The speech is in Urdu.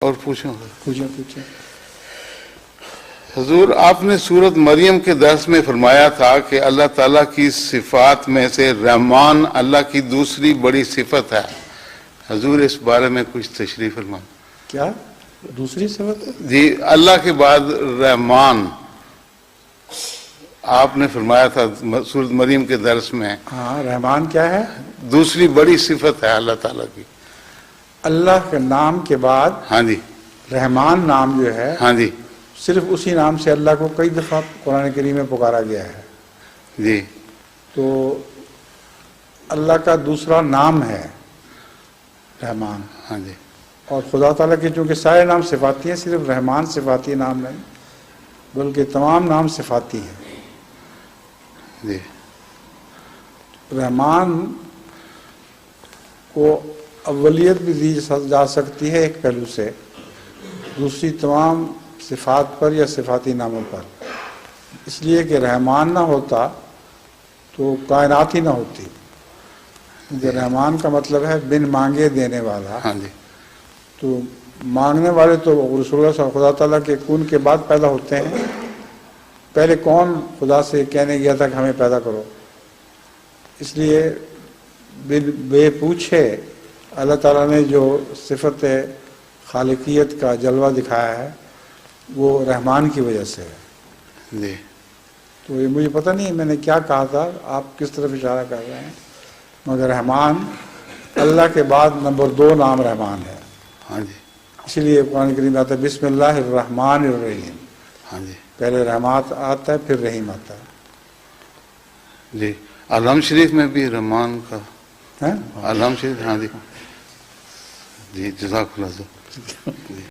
اور پوچھوں پوچھیں. حضور، آپ نے سورت مریم کے درس میں فرمایا تھا کہ اللہ تعالیٰ کی صفات میں سے رحمان اللہ کی دوسری بڑی صفت ہے. حضور اس بارے میں کچھ تشریح فرمائیں. کیا دوسری صفت؟ جی، اللہ کے بعد رحمان آپ نے فرمایا تھا سورت مریم کے درس میں. ہاں، رحمان کیا ہے؟ دوسری بڑی صفت ہے اللہ تعالیٰ کی. اللہ کے نام کے بعد ہاں جی. رحمان نام جو ہے، ہاں جی. صرف اسی نام سے اللہ کو کئی دفعہ قرآن کریم میں پکارا گیا ہے. جی. تو اللہ کا دوسرا نام ہے رحمان. ہاں جی. اور خدا تعالیٰ کے چونکہ سارے نام صفاتی ہیں، صرف رحمان صفاتی نام نہیں بلکہ تمام نام صفاتی ہیں. جی. رحمان کو اولیت بھی دی جا سکتی ہے ایک پہلو سے، دوسری تمام صفات پر یا صفاتی ناموں پر. اس لیے کہ رحمان نہ ہوتا تو کائنات ہی نہ ہوتی. رحمان کا مطلب ہے بن مانگے دینے والا. ہاں جی. تو مانگنے والے تو رسول اللہ صلی اللہ علیہ وسلم خدا تعالیٰ کے کون کے بعد پیدا ہوتے ہیں. پہلے کون خدا سے کہنے گیا تھا کہ ہمیں پیدا کرو؟ اس لیے بے پوچھے اللہ تعالیٰ نے جو صفت خالقیت کا جلوہ دکھایا ہے وہ رحمان کی وجہ سے ہے. جی. تو یہ مجھے پتہ نہیں میں نے کیا کہا تھا، آپ کس طرف اشارہ کر رہے ہیں، مگر رحمان اللہ کے بعد نمبر 2 نام رحمان ہے. ہاں جی. اسی لیے قرآن کریم میں آتا ہے بسم اللہ الرحمن الرحیم. ہاں جی. پہلے رحمات آتا ہے پھر رحیم آتا ہے. جی. علم شریف میں بھی رحمان کا علم شریف. ہاں جی. جی، جزاک اللہ. جی.